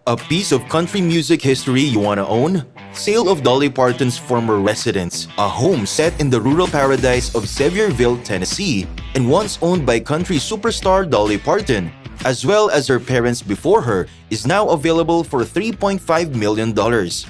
A piece of country music history you wanna own? Sale of Dolly Parton's former residence, a home set in the rural paradise of Sevierville, Tennessee, and once owned by country superstar Dolly Parton, as well as her parents before her, is now available for $3.5 million.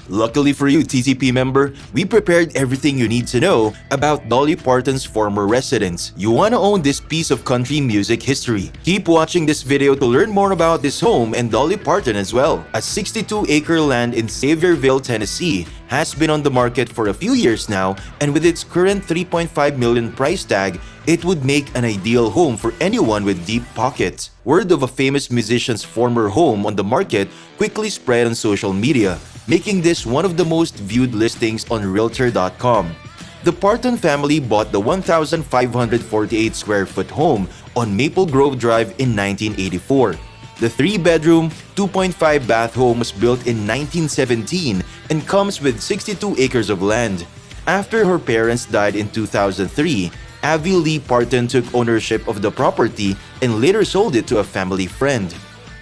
Luckily for you, TTP member, we prepared everything you need to know about Dolly Parton's former residence. You wanna own this piece of country music history. Keep watching this video to learn more about this home and Dolly Parton as well. A 62-acre land in Sevierville, Tennessee has been on the market for a few years now, and with its current $3.5 million price tag, it would make an ideal home for anyone with deep pockets. Word of a famous musician's former home on the market quickly spread on social media, making this one of the most viewed listings on Realtor.com. The Parton family bought the 1,548 square foot home on Maple Grove Drive in 1984. The 3-bedroom, 2.5-bath home was built in 1917 and comes with 62 acres of land. After her parents died in 2003, Avi Lee Parton took ownership of the property and later sold it to a family friend.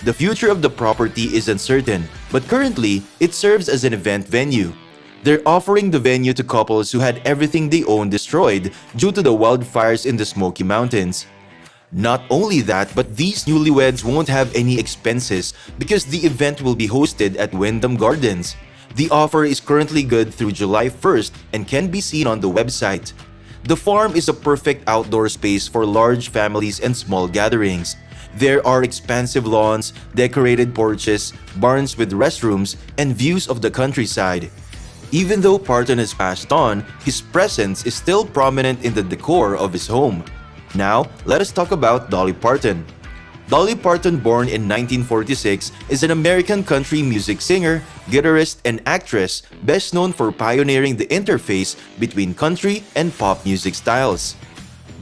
The future of the property is uncertain, but currently, it serves as an event venue. They're offering the venue to couples who had everything they owned destroyed due to the wildfires in the Smoky Mountains. Not only that, but these newlyweds won't have any expenses because the event will be hosted at Wyndham Gardens. The offer is currently good through July 1st and can be seen on the website. The farm is a perfect outdoor space for large families and small gatherings. There are expansive lawns, decorated porches, barns with restrooms, and views of the countryside. Even though Parton has passed on, his presence is still prominent in the decor of his home. Now, let us talk about Dolly Parton. Dolly Parton, born in 1946, is an American country music singer, guitarist, and actress best known for pioneering the interface between country and pop music styles.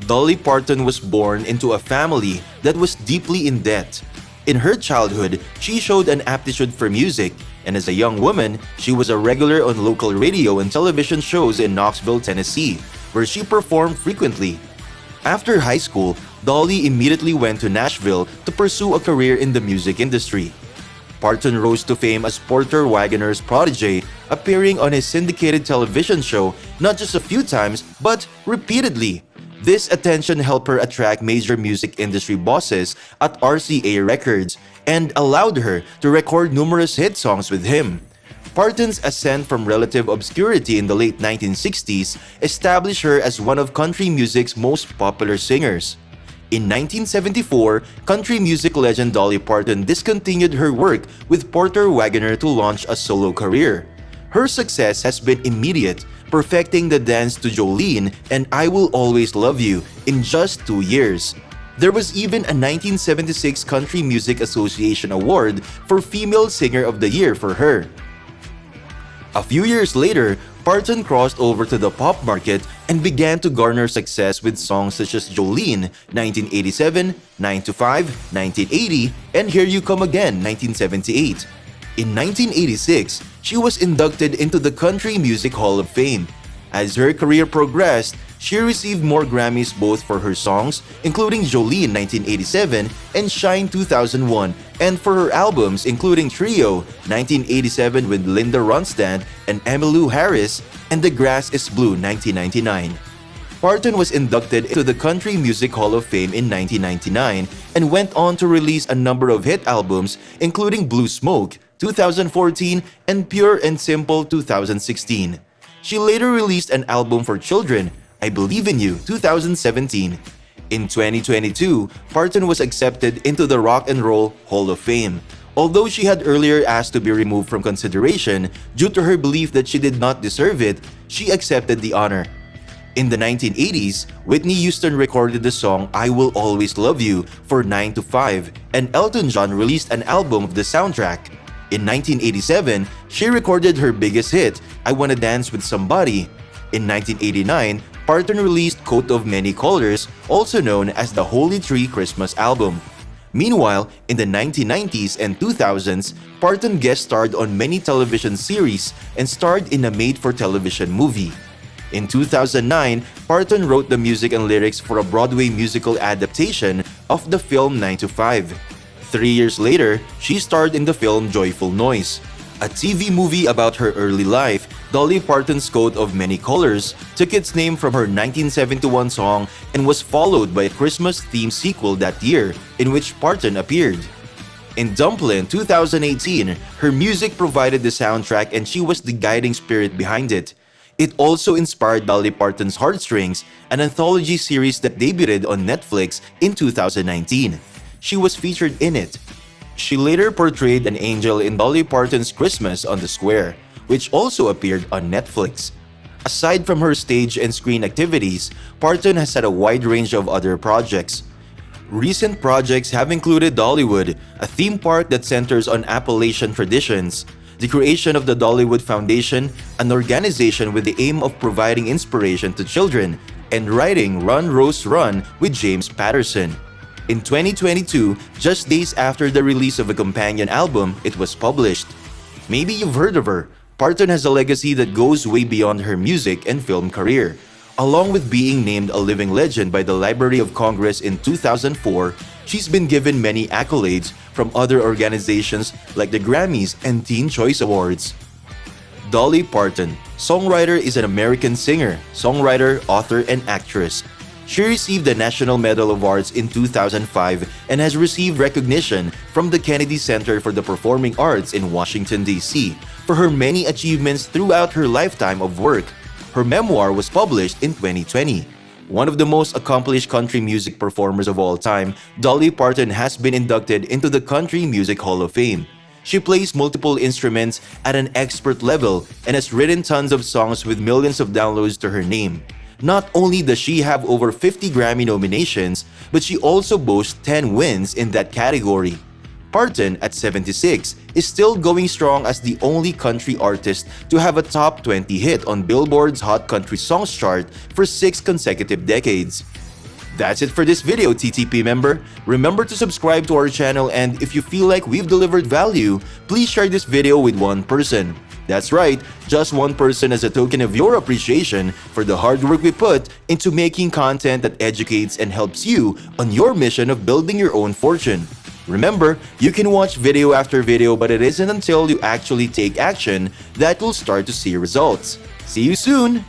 Dolly Parton was born into a family that was deeply in debt. In her childhood, she showed an aptitude for music, and as a young woman, she was a regular on local radio and television shows in Knoxville, Tennessee, where she performed frequently. After high school, Dolly immediately went to Nashville to pursue a career in the music industry. Parton rose to fame as Porter Wagoner's protege, appearing on his syndicated television show not just a few times, but repeatedly. This attention helped her attract major music industry bosses at RCA Records and allowed her to record numerous hit songs with him. Parton's ascent from relative obscurity in the late 1960s established her as one of country music's most popular singers. In 1974, country music legend Dolly Parton discontinued her work with Porter Wagoner to launch a solo career. Her success has been immediate, perfecting the dance to Jolene and I Will Always Love You in just 2 years. There was even a 1976 Country Music Association Award for Female Singer of the Year for her. A few years later, Parton crossed over to the pop market and began to garner success with songs such as Jolene, 1987, 9 to 5, 1980, and Here You Come Again, 1978. In 1986, she was inducted into the Country Music Hall of Fame. As her career progressed, she received more Grammys both for her songs, including Jolene 1987 and Shine 2001, and for her albums including Trio 1987 with Linda Ronstadt and EMMYLOU Harris and The Grass is Blue 1999. Parton was inducted into the Country Music Hall of Fame in 1999 and went on to release a number of hit albums including Blue Smoke 2014 and Pure and Simple 2016. She later released an album for children, I Believe in You 2017. In 2022, Parton was accepted into the Rock and Roll Hall of Fame. Although she had earlier asked to be removed from consideration due to her belief that she did not deserve it, she accepted the honor. In the 1980s, Whitney Houston recorded the song I Will Always Love You for 9 to 5, and Elton John released an album of the soundtrack. In 1987, she recorded her biggest hit, I Wanna Dance with Somebody. In 1989, Parton released Coat of Many Colors, also known as the Holy Tree Christmas album. Meanwhile, in the 1990s and 2000s, Parton guest starred on many television series and starred in a made-for-television movie. In 2009, Parton wrote the music and lyrics for a Broadway musical adaptation of the film 9 to 5. 3 years later, she starred in the film Joyful Noise, a TV movie about her early life. Dolly Parton's coat of many colors took its name from her 1971 song and was followed by a Christmas-themed sequel that year in which Parton appeared. In Dumplin' 2018, her music provided the soundtrack and she was the guiding spirit behind it. It also inspired Dolly Parton's Heartstrings, an anthology series that debuted on Netflix in 2019. She was featured in it. She later portrayed an angel in Dolly Parton's Christmas on the Square, which also appeared on Netflix. Aside from her stage and screen activities, Parton has had a wide range of other projects. Recent projects have included Dollywood, a theme park that centers on Appalachian traditions, the creation of the Dollywood Foundation, an organization with the aim of providing inspiration to children, and writing Run, Rose, Run with James Patterson. In 2022, just days after the release of a companion album, it was published. Maybe you've heard of her. Parton has a legacy that goes way beyond her music and film career. Along with being named a living legend by the Library of Congress in 2004, she's been given many accolades from other organizations like the Grammys and Teen Choice Awards. Dolly Parton, songwriter, is an American singer, songwriter, author, and actress. She received the National Medal of Arts in 2005 and has received recognition from the Kennedy Center for the Performing Arts in Washington, D.C. for her many achievements throughout her lifetime of work. Her memoir was published in 2020. One of the most accomplished country music performers of all time, Dolly Parton has been inducted into the Country Music Hall of Fame. She plays multiple instruments at an expert level and has written tons of songs with millions of downloads to her name. Not only does she have over 50 Grammy nominations, but she also boasts 10 wins in that category. Parton, at 76, is still going strong as the only country artist to have a top 20 hit on Billboard's Hot Country Songs chart for 6 consecutive decades. That's it for this video, TTP member. Remember to subscribe to our channel, and if you feel like we've delivered value, please share this video with one person. That's right, just one person as a token of your appreciation for the hard work we put into making content that educates and helps you on your mission of building your own fortune. Remember, you can watch video after video, but it isn't until you actually take action that you'll start to see results. See you soon!